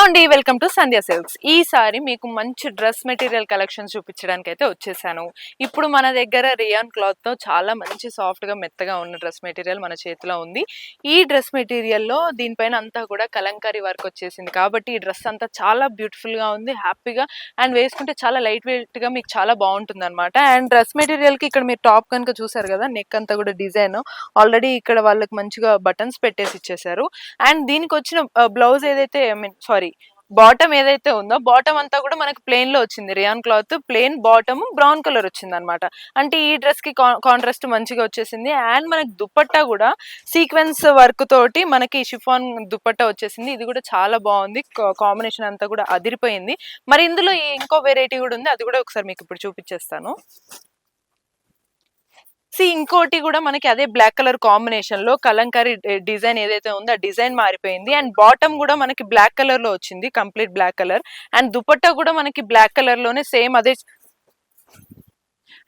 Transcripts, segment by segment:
Hello అండి, welcome to Sandhya silks. ఈసారి మీకు మంచి డ్రెస్ మెటీరియల్ కలెక్షన్స్ చూపించడానికి అయితే వచ్చేసాను. ఇప్పుడు మన దగ్గర రియాన్ క్లాత్ తో చాలా మంచి సాఫ్ట్ గా మెత్తగా ఉన్న డ్రెస్ మెటీరియల్ మన చేతిలో ఉంది. ఈ డ్రెస్ మెటీరియల్ లో దీనిపైన అంతా కూడా కలంకారీ వర్క్ వచ్చేసింది కాబట్టి ఈ డ్రెస్ అంతా చాలా బ్యూటిఫుల్ గా ఉంది, హ్యాపీగా అండ్ వేసుకుంటే చాలా లైట్ వెయిట్ గా మీకు చాలా బాగుంటుంది అనమాట. అండ్ డ్రెస్ మెటీరియల్ కి ఇక్కడ మీరు టాప్ కనుక చూసారు కదా, నెక్ అంతా కూడా డిజైన్ ఆల్రెడీ ఇక్కడ వాళ్ళకి మంచిగా బటన్స్ పెట్టేసి ఇచ్చేసారు. అండ్ దీనికి వచ్చిన బ్లౌజ్ ఏదైతే సారీ బాటమ్ ఏదైతే ఉందో బాటమ్ అంతా కూడా మనకి ప్లెయిన్ లో వచ్చింది. Rayon cloth plain bottom brown colour వచ్చింది అనమాట. అంటే ఈ డ్రెస్ కి కాంట్రాస్ట్ మంచిగా వచ్చేసింది. అండ్ మనకి దుపట్టా కూడా సీక్వెన్స్ వర్క్ తోటి మనకి షిఫాన్ దుపట్టా వచ్చేసింది. ఇది కూడా చాలా బాగుంది, కాంబినేషన్ అంతా కూడా అదిరిపోయింది. మరి ఇందులో ఇంకో వెరైటీ కూడా ఉంది, అది కూడా ఒకసారి మీకు ఇప్పుడు చూపించేస్తాను. ఇంకోటి కూడా మనకి అదే బ్లాక్ కలర్ కాంబినేషన్ లో కలంకారీ డిజైన్ ఏదైతే ఉందో ఆ డిజైన్ మారిపోయింది. అండ్ బాటమ్ కూడా మనకి బ్లాక్ కలర్ లో వచ్చింది, complete black colour. And dupatta కూడా మనకి బ్లాక్ కలర్ లోనే సేమ్ అదే.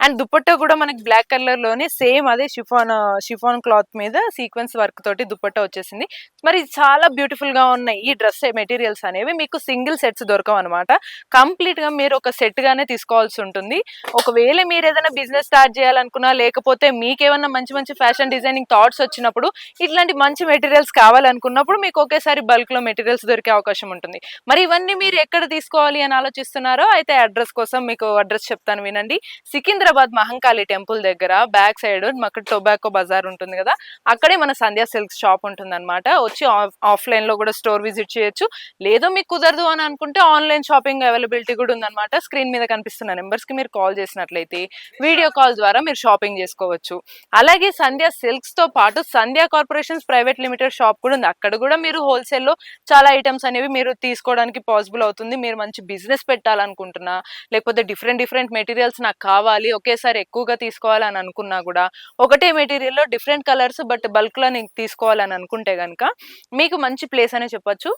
అండ్ దుపట్టా కూడా మనకి బ్లాక్ కలర్ లోనే సేమ్ అదే షిఫాన్ క్లాత్ మీద సీక్వెన్స్ వర్క్ తోటి దుపట్టా వచ్చేసింది. మరి చాలా బ్యూటిఫుల్ గా ఉన్నాయి ఈ డ్రెస్ మెటీరియల్స్ అనేవి. మీకు సింగిల్ సెట్స్ దొరకవు అనమాట, కంప్లీట్ గా మీరు ఒక సెట్ గానే తీసుకోవాల్సి ఉంటుంది. ఒకవేళ మీరు ఏదైనా బిజినెస్ స్టార్ట్ చేయాలనుకున్నా, లేకపోతే మీకేమన్నా మంచి మంచి ఫ్యాషన్ డిజైనింగ్ థాట్స్ వచ్చినప్పుడు, ఇట్లాంటి మంచి మెటీరియల్స్ కావాలనుకున్నప్పుడు మీకు ఒకేసారి బల్క్ లో మెటీరియల్స్ దొరికే అవకాశం ఉంటుంది. మరి ఇవన్నీ మీరు ఎక్కడ తీసుకోవాలి అని ఆలోచిస్తున్నారో అయితే అడ్రస్ కోసం మీకు అడ్రస్ చెప్తాను వినండి. సికింద్రాబాద్ మహంకాళి టెంపుల్ దగ్గర బ్యాక్ సైడ్ అక్కడ టొబాకో బజార్ ఉంటుంది కదా, అక్కడే మన సంధ్య సిల్క్స్ షాప్ ఉంటుంది అనమాట. వచ్చి ఆఫ్లైన్ లో కూడా స్టోర్ విజిట్ చేయొచ్చు. లేదో మీకు కుదరదు అని అనుకుంటే ఆన్లైన్ షాపింగ్ అవైలబిలిటీ కూడా ఉందన్నమాట. స్క్రీన్ మీద కనిపిస్తున్న నెంబర్స్ కి మీరు కాల్ చేసినట్లయితే వీడియో కాల్ ద్వారా మీరు షాపింగ్ చేసుకోవచ్చు. అలాగే సంధ్య సిల్క్స్ తో పాటు సంధ్య కార్పొరేషన్స్ ప్రైవేట్ లిమిటెడ్ షాప్ కూడా ఉంది. అక్కడ కూడా మీరు హోల్సేల్ లో చాలా ఐటమ్స్ అనేవి మీరు తీసుకోవడానికి పాసిబుల్ అవుతుంది. మీరు మంచి బిజినెస్ పెట్టాలనుకుంటున్నా, లేకపోతే డిఫరెంట్ మెటీరియల్స్ నాకు కావాలి, ఒకేసారి ఎక్కువగా తీసుకోవాలని అనుకున్నా కూడా, ఒకటే మెటీరియల్ లో డిఫరెంట్ కలర్స్ బట్ బల్క్ లో తీసుకోవాలని అనుకుంటే గనక మీకు మంచి ప్లేస్ అనే చెప్పొచ్చు.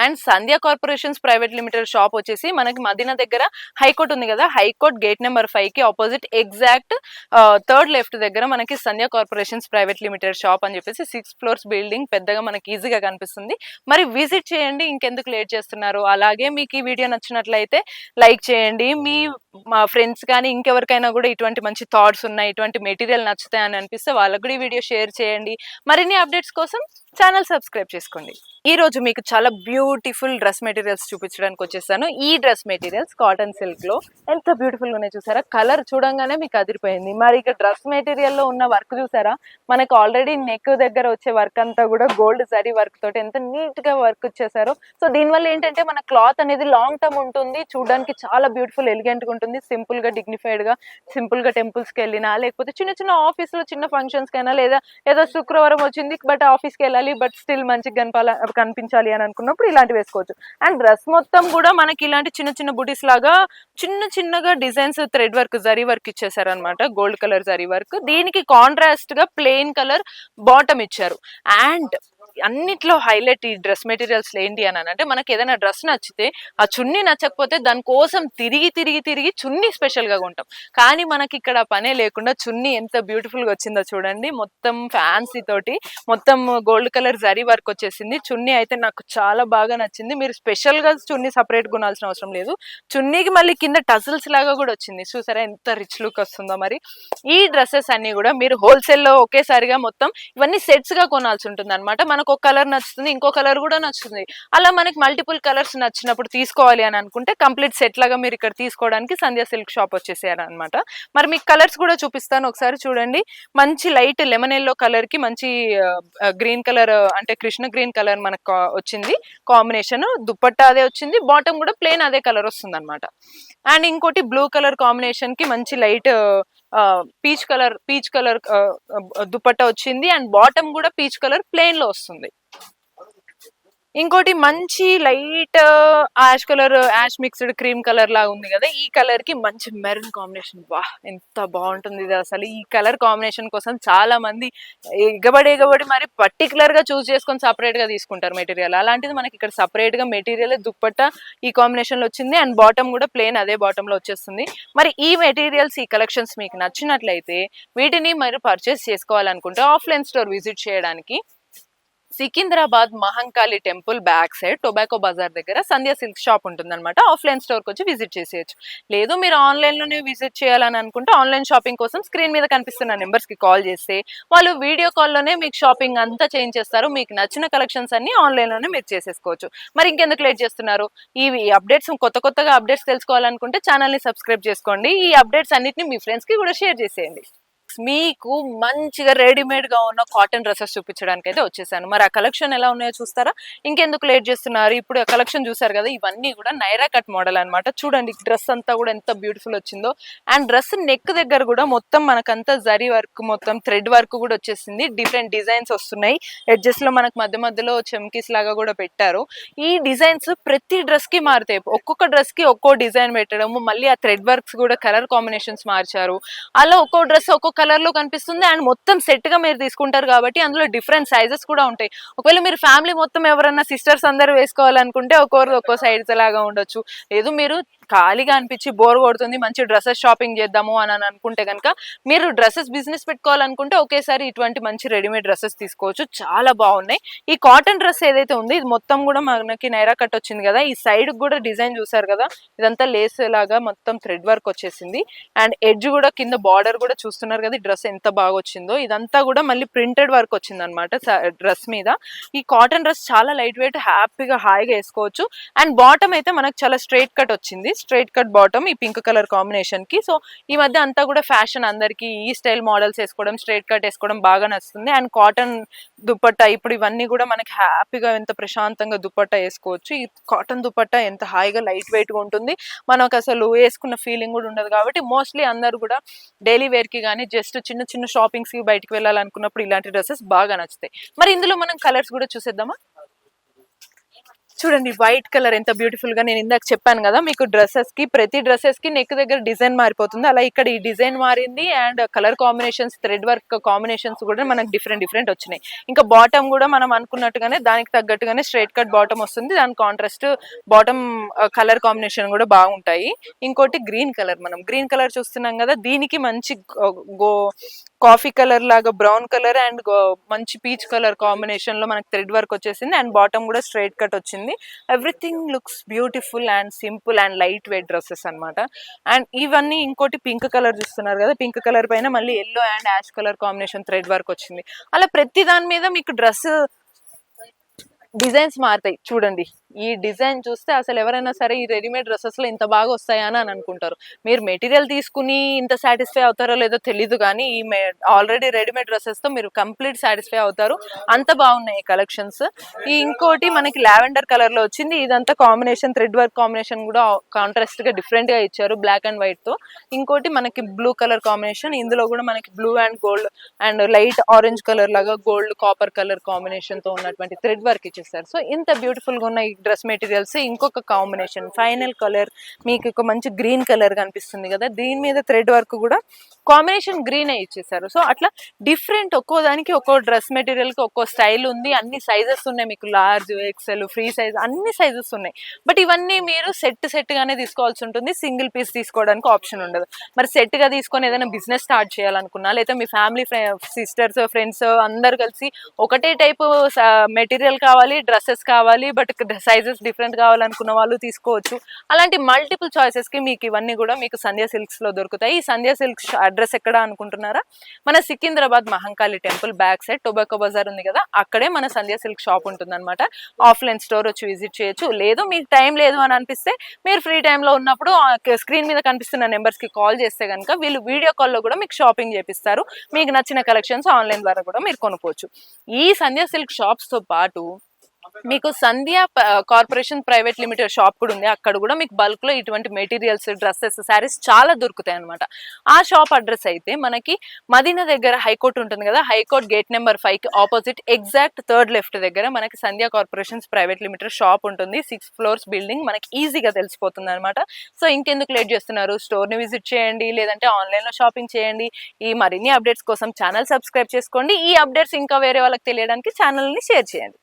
And Sandhya corporations private limited shop వచ్చేసి మనకి మదీనా దగ్గర హైకోర్ట్ ఉంది కదా, హైకోర్ట్ గేట్ నెంబర్ 5 కి ఆపోజిట్ ఎగ్జాక్ట్ థర్డ్ లెఫ్ట్ దగ్గర మనకి సంధ్య కార్పొరేషన్స్ ప్రైవేట్ లిమిటెడ్ షాప్ అని చెప్పేసి 6 ఫ్లోర్స్ బిల్డింగ్ పెద్దగా మనకి ఈజీగా కనిపిస్తుంది. మరి విజిట్ చేయండి, ఇంకెందుకు లేట్ చేస్తున్నారు. అలాగే మీకు ఈ వీడియో నచ్చినట్లయితే లైక్ చేయండి. మా ఫ్రెండ్స్ కానీ ఇంకెవరికైనా కూడా ఇటువంటి మంచి థాట్స్ ఉన్నాయి, ఇటువంటి మెటీరియల్ నచ్చుతాయి అని అనిపిస్తే వాళ్ళకు కూడా ఈ వీడియో షేర్ చేయండి. మరిన్ని అప్డేట్స్ కోసం ఛానల్ సబ్స్క్రైబ్ చేసుకోండి. ఈ రోజు మీకు చాలా బ్యూటిఫుల్ డ్రెస్ మెటీరియల్స్ చూపించడానికి వచ్చేసాను. ఈ డ్రెస్ మెటీరియల్స్ కాటన్ సిల్క్ లో ఎంత బ్యూటిఫుల్ గా ఉన్నాయి చూసారా, కలర్ చూడంగానే మీకు అదిరిపోయింది. మరి ఇక డ్రెస్ మెటీరియల్ లో ఉన్న వర్క్ చూసారా, మనకు ఆల్రెడీ నెక్ దగ్గర వచ్చే వర్క్ అంతా కూడా గోల్డ్ జరీ వర్క్ తోటి ఎంత నీట్ గా వర్క్ వచ్చేసారు. సో దీనివల్ల ఏంటంటే మన క్లాత్ అనేది లాంగ్ టర్మ్ ఉంటుంది, చూడడానికి చాలా బ్యూటిఫుల్ ఎలిగెంట్ గా ఉంటుంది. సింపుల్ గా డిగ్నిఫైడ్ గా సింపుల్ గా టెంపుల్స్ కి వెళ్ళినా, లేకపోతే చిన్న చిన్న ఆఫీస్ లో చిన్న ఫంక్షన్స్ కైనా, లేదా ఏదో శుక్రవారం వచ్చింది బట్ ఆఫీస్ కి వెళ్ళాలి బట్ స్టిల్ మంచిగా కనిపించాలి అని అనుకున్నప్పుడు ఇలాంటివి వేసుకోవచ్చు. అండ్ డ్రెస్ మొత్తం కూడా మనకి ఇలాంటి చిన్న చిన్న బుటీస్ లాగా చిన్నగా designs thread work zari work ఇచ్చేసారు అనమాట, గోల్డ్ కలర్ జరీ వర్క్. దీనికి కాంట్రాస్ట్ గా ప్లెయిన్ కలర్ బాటమ్ ఇచ్చారు. అండ్ అన్నిట్లో హైలైట్ ఈ డ్రెస్ మెటీరియల్స్ ఏంటి అని అంటే, మనకి ఏదైనా డ్రెస్ నచ్చితే ఆ చున్నీ నచ్చకపోతే దానికోసం తిరిగి చున్నీ స్పెషల్ గా ఉంటాం. కానీ మనకి ఇక్కడ పనే లేకుండా చున్నీ ఎంత బ్యూటిఫుల్ గా వచ్చిందో చూడండి. మొత్తం ఫ్యాన్సీ తోటి మొత్తం గోల్డ్ కలర్ జరీ వర్క్ వచ్చేసింది. చున్నీ అయితే నాకు చాలా బాగా నచ్చింది. మీరు స్పెషల్ గా చున్నీ సపరేట్ కొనాల్సిన అవసరం లేదు. చున్నీకి మళ్ళీ కింద టజల్స్ లాగా కూడా వచ్చింది. చూసారా ఎంత రిచ్ లుక్ వస్తుందో. మరి ఈ డ్రెస్సెస్ అన్ని కూడా మీరు హోల్సేల్ లో ఒకేసారిగా మొత్తం ఇవన్నీ సెట్స్ గా కొనాల్సి ఉంటుంది అనమాట. మనకు ఒక కలర్ నచ్చుతుంది, ఇంకో కలర్ కూడా నచ్చుతుంది. అలా మనకి మల్టిపుల్ కలర్స్ నచ్చినప్పుడు తీసుకోవాలి అని అనుకుంటే కంప్లీట్ సెట్ లాగా మీరు ఇక్కడ తీసుకోవడానికి సంధ్య సిల్క్ షాప్ వచ్చేసారు అనమాట. మరి మీకు కలర్స్ కూడా చూపిస్తాను, ఒకసారి చూడండి. మంచి లైట్ లెమన్ ఎల్లో కలర్ కి మంచి గ్రీన్ కలర్ అంటే కృష్ణ గ్రీన్ కలర్ మనకు వచ్చింది కాంబినేషన్. దుపట్టా అదే వచ్చింది, బాటమ్ కూడా ప్లెయిన్ అదే కలర్ వస్తుంది అనమాట. అండ్ ఇంకోటి బ్లూ కలర్ కాంబినేషన్ కి మంచి లైట్ పీచ్ కలర్ దుపట్టా వచ్చింది. అండ్ బాటమ్ కూడా పీచ్ కలర్ ప్లెయిన్ లో వస్తుంది. ఇంకోటి మంచి light ash mixed cream colour లాగా ఉంది కదా, ఈ కలర్ కి మంచి మెరూన్ కాంబినేషన్. వా ఎంత బాగుంటుంది ఇది అసలు. ఈ కలర్ కాంబినేషన్ కోసం చాలా మంది ఎగబడి మరి పర్టికులర్ గా చూస్ చేసుకొని సపరేట్ గా తీసుకుంటారు మెటీరియల్. అలాంటిది మనకి ఇక్కడ సపరేట్ గా మెటీరియల్ దుపట్టా ఈ కాంబినేషన్ లో వచ్చింది. అండ్ బాటమ్ కూడా ప్లెయిన్ అదే బాటమ్ లో వచ్చేస్తుంది. మరి ఈ మెటీరియల్స్ ఈ కలెక్షన్స్ మీకు నచ్చినట్లయితే వీటిని మీరు పర్చేస్ చేసుకోవాలనుకుంటే ఆఫ్లైన్ స్టోర్ విజిట్ చేయడానికి Secunderabad Mahankali temple back side tobacco bazaar దగ్గర సంధ్య సిల్క్ షాప్ ఉంటుందన్నమాట. ఆఫ్లైన్ స్టోర్కి వచ్చి విజిట్ చేసేయచ్చు. లేదు మీరు ఆన్లైన్లోనే విజిట్ చేయాలని అనుకుంటే ఆన్లైన్ షాపింగ్ కోసం స్క్రీన్ మీద కనిపిస్తున్న నెంబర్స్కి కాల్ చేస్తే వాళ్ళు వీడియో కాల్లోనే మీకు షాపింగ్ అంతా చేయించేస్తారు. మీకు నచ్చిన కలెక్షన్స్ అన్ని ఆన్లైన్లోనే మీరు చేసేసుకోవచ్చు. మరి ఇంకెందుకు లేట్ చేస్తున్నారు? ఇవి అప్డేట్స్ కొత్తగా అప్డేట్స్ తెలుసుకోవాలనుకుంటే ఛానల్ని సబ్స్క్రైబ్ చేసుకోండి. ఈ అప్డేట్స్ అన్నిటిని మీ ఫ్రెండ్స్కి కూడా షేర్ చేసేయండి. మీకు మంచిగా రెడీమేడ్ గా ఉన్న కాటన్ డ్రెస్సెస్ చూపించడానికి అయితే వచ్చేసాను. మరి ఆ కలెక్షన్ ఎలా ఉన్నాయో చూస్తారా? ఇంకెందుకు లేట్ చేస్తున్నారు? ఇప్పుడు ఆ కలెక్షన్ చూసారు కదా, ఇవన్నీ కూడా నైరా కట్ మోడల్ అన్నమాట. చూడండి డ్రెస్ అంతా కూడా ఎంత బ్యూటిఫుల్ వచ్చిందో. అండ్ డ్రెస్ నెక్ దగ్గర కూడా మొత్తం మనకంతా జరీ వర్క్, మొత్తం థ్రెడ్ వర్క్ కూడా వచ్చేసింది. డిఫరెంట్ డిజైన్స్ వస్తున్నాయి. ఎడ్జెస్ లో మనకు మధ్యలో చెమ్కీస్ లాగా కూడా పెట్టారు. ఈ డిజైన్స్ ప్రతి డ్రెస్ కి మారుతాయి. ఒక్కొక్క డ్రెస్ కి ఒక్కో డిజైన్ పెట్టడము, మళ్ళీ ఆ థ్రెడ్ వర్క్స్ కూడా కలర్ కాంబినేషన్స్ మార్చారు. అలా ఒక్కో డ్రెస్ ఒక్కో కలర్ లో కనిపిస్తుంది. అండ్ మొత్తం సెట్ గా మీరు తీసుకుంటారు కాబట్టి అందులో డిఫరెంట్ సైజెస్ కూడా ఉంటాయి. ఒకవేళ మీరు ఫ్యామిలీ మొత్తం ఎవరన్నా సిస్టర్స్ అందరూ వేసుకోవాలనుకుంటే ఒక్కో సైజ్ లాగా ఉండొచ్చు. లేదు మీరు ఖాళీగా అనిపించి బోర్ కొడుతుంది, మంచి డ్రెస్సెస్ షాపింగ్ చేద్దాము అని అనుకుంటే కనుక మీరు డ్రెస్సెస్ బిజినెస్ పెట్టుకోవాలనుకుంటే ఒకేసారి ఇటువంటి మంచి రెడీమేడ్ డ్రెస్సెస్ తీసుకోవచ్చు. చాలా బాగున్నాయి. ఈ కాటన్ డ్రెస్ ఏదైతే ఉంది ఇది మొత్తం కూడా మనకి నైరా కట్ వచ్చింది కదా. ఈ సైడ్ కూడా డిజైన్ చూసారు కదా, ఇదంతా లేస్ లాగా మొత్తం థ్రెడ్ వర్క్ వచ్చేసింది. అండ్ ఎడ్జ్ కూడా కింద బార్డర్ కూడా చూస్తున్నారు కదా, డ్రెస్ ఎంత బాగా వచ్చిందో. ఇదంతా కూడా మళ్ళీ ప్రింటెడ్ వర్క్ వచ్చింది అనమాట డ్రెస్ మీద. ఈ కాటన్ డ్రెస్ చాలా లైట్ వెయిట్, హ్యాపీగా హాయిగా వేసుకోవచ్చు. అండ్ బాటమ్ అయితే మనకు చాలా స్ట్రైట్ కట్ వచ్చింది. స్ట్రైట్ కట్ బాటమ్ ఈ పింక్ కలర్ కాంబినేషన్ కి. సో ఈ మధ్య అంతా కూడా ఫ్యాషన్, అందరికి ఈ స్టైల్ మోడల్స్ వేసుకోవడం, స్ట్రైట్ కట్ వేసుకోవడం బాగా నచ్చుతుంది. అండ్ కాటన్ దుపట్టా ఇప్పుడు ఇవన్నీ కూడా మనకి హ్యాపీగా ఎంత ప్రశాంతంగా దుపట్టా వేసుకోవచ్చు. ఈ కాటన్ దుపట్టా ఎంత హాయిగా లైట్ వెయిట్ గా ఉంటుంది, మనకు అసలు వేసుకున్న ఫీలింగ్ కూడా ఉండదు. కాబట్టి మోస్ట్లీ అందరూ కూడా డైలీ వేర్ కి కానీ జస్ట్ చిన్న షాపింగ్స్ కి బయటకు వెళ్ళాలనుకున్నప్పుడు ఇలాంటి డ్రెస్సెస్ బాగా నచ్చుతాయి. మరి ఇందులో మనం కలర్స్ కూడా చూసేద్దామా? చూడండి వైట్ కలర్ ఎంత బ్యూటిఫుల్ గా, నేను ఇందాక చెప్పాను కదా మీకు డ్రెస్సెస్ కి ప్రతి డ్రెస్సెస్ కి నెక్ దగ్గర డిజైన్ మారిపోతుంది. అలా ఇక్కడ ఈ డిజైన్ మారింది. And colour combinations, thread work combinations కూడా మనకు డిఫరెంట్ వచ్చినాయి. ఇంకా బాటమ్ కూడా మనం అనుకున్నట్టుగానే దానికి తగ్గట్టుగానే స్ట్రైట్ కట్ బాటమ్ వస్తుంది. దాని కాంట్రాస్ట్ బాటమ్ కలర్ కాంబినేషన్ కూడా బాగుంటాయి. ఇంకోటి గ్రీన్ కలర్, మనం గ్రీన్ కలర్ చూస్తున్నాం కదా, దీనికి మంచి కాఫీ కలర్ లాగా బ్రౌన్ కలర్ అండ్ మంచి పీచ్ కలర్ కాంబినేషన్ లో మనకి థ్రెడ్ వర్క్ వచ్చేసింది. అండ్ బాటమ్ కూడా స్ట్రైట్ కట్ వచ్చింది. Everything looks beautiful and simple and light weight dresses అనమాట. అండ్ ఇవన్నీ ఇంకోటి పింక్ కలర్ చూస్తున్నారు కదా, పింక్ కలర్ పైన మళ్ళీ yellow and ash colour combination thread work వచ్చింది. అలా ప్రతి దాని మీద మీకు డ్రెస్ డిజైన్స్ మారుతాయి. చూడండి ఈ డిజైన్ చూస్తే అసలు ఎవరైనా సరే ఈ రెడీమేడ్ డ్రెస్సెస్ లో ఇంత బాగా వస్తాయని అని అనుకుంటారు. మీరు మెటీరియల్ తీసుకుని ఇంత సాటిస్ఫై అవుతారో లేదో తెలీదు, కానీ ఈ ఆల్రెడీ రెడీమేడ్ డ్రెస్సెస్ తో మీరు కంప్లీట్ సాటిస్ఫై అవుతారు. అంత బాగున్నాయి కలెక్షన్స్. ఈ ఇంకోటి మనకి లావెండర్ కలర్ లో వచ్చింది. ఇదంతా కాంబినేషన్ థ్రెడ్ వర్క్ కాంబినేషన్ కూడా కాంట్రాస్ట్ గా డిఫరెంట్ గా ఇచ్చారు, బ్లాక్ అండ్ వైట్ తో. ఇంకోటి మనకి బ్లూ కలర్ కాంబినేషన్, ఇందులో కూడా మనకి blue and gold and light orange colour లాగా గోల్డ్ కాపర్ కలర్ కాంబినేషన్ తో ఉన్నటువంటి థ్రెడ్ వర్క్ ఇచ్చేసారు. సో ఇంత బ్యూటిఫుల్ గా ఉన్న ఈ డ్రెస్ మెటీరియల్స్ ఇంకొక కాంబినేషన్ ఫైనల్ కలర్ మీకు ఒక మంచి గ్రీన్ కలర్ కనిపిస్తుంది కదా, దీని మీద థ్రెడ్ వర్క్ కూడా కాంబినేషన్ గ్రీన్ ఇచ్చేసారు. సో అట్లా డిఫరెంట్, ఒక్కో దానికి ఒక్కో డ్రెస్ మెటీరియల్ కి ఒక్కో స్టైల్ ఉంది. అన్ని సైజెస్ ఉన్నాయి మీకు, లార్జ్, ఎక్సెల్, ఫ్రీ సైజ్ అన్ని సైజెస్ ఉన్నాయి. బట్ ఇవన్నీ మీరు సెట్ గానే తీసుకోవాల్సి ఉంటుంది, సింగిల్ పీస్ తీసుకోవడానికి ఆప్షన్ ఉండదు. మరి సెట్ గా తీసుకొని ఏదైనా బిజినెస్ స్టార్ట్ చేయాలనుకున్నా, లేదా మీ ఫ్యామిలీ సిస్టర్స్ ఫ్రెండ్స్ అందరు కలిసి ఒకటే టైప్ మెటీరియల్ కావాలి, డ్రెస్సెస్ కావాలి, బట్ సైజెస్ డిఫరెంట్ కావాలనుకున్న వాళ్ళు తీసుకోవచ్చు. అలాంటి మల్టిపుల్ చాయిసెస్ కి మీకు ఇవన్నీ కూడా మీకు సంధ్య సిల్క్స్ లో దొరుకుతాయి. ఈ సంధ్య సిల్క్స్ అడ్రస్ ఎక్కడ అనుకుంటున్నారా? మన Secunderabad Mahankali temple back side tobacco bazaar ఉంది కదా, అక్కడే మన సంధ్య సిల్క్ షాప్ ఉంటుంది అనమాట. ఆఫ్లైన్ స్టోర్ వచ్చి విజిట్ చేయొచ్చు. లేదు మీకు టైం లేదు అని అనిపిస్తే మీరు ఫ్రీ టైంలో ఉన్నప్పుడు స్క్రీన్ మీద కనిపిస్తున్న నెంబర్స్ కి కాల్ చేస్తే కనుక వీళ్ళు వీడియో కాల్లో కూడా మీకు షాపింగ్ చేపిస్తారు. మీకు నచ్చిన కలెక్షన్స్ ఆన్లైన్ ద్వారా కూడా మీరు కొనుక్కోవచ్చు. ఈ సంధ్య సిల్క్ షాప్స్ తో పాటు మీకు సంధ్య కార్పొరేషన్ ప్రైవేట్ లిమిటెడ్ షాప్ కూడా ఉంది. అక్కడ కూడా మీకు బల్క్ లో ఇటువంటి మెటీరియల్స్, డ్రెస్సెస్, శారీస్ చాలా దొరుకుతాయి అనమాట. ఆ షాప్ అడ్రస్ అయితే మనకి మదీనా దగ్గర హైకోర్టు ఉంటుంది కదా, హైకోర్ట్ గేట్ నెంబర్ 5 కి ఆపోజిట్ ఎగ్జాక్ట్ థర్డ్ లెఫ్ట్ దగ్గర మనకి సంధ్య కార్పొరేషన్స్ ప్రైవేట్ లిమిటెడ్ షాప్ ఉంటుంది. 6 ఫ్లోర్స్ బిల్డింగ్, మనకి ఈజీగా తెలిసిపోతుంది అనమాట. సో ఇంకెందుకు లేట్ చేస్తున్నారు, స్టోర్ ని విజిట్ చేయండి, లేదంటే ఆన్లైన్ లో షాపింగ్ చేయండి. ఈ మరిన్ని అప్డేట్స్ కోసం ఛానల్ సబ్స్క్రైబ్ చేసుకోండి. ఈ అప్డేట్స్ ఇంకా వేరే వాళ్ళకి తెలియడానికి ఛానల్ ని షేర్ చేయండి.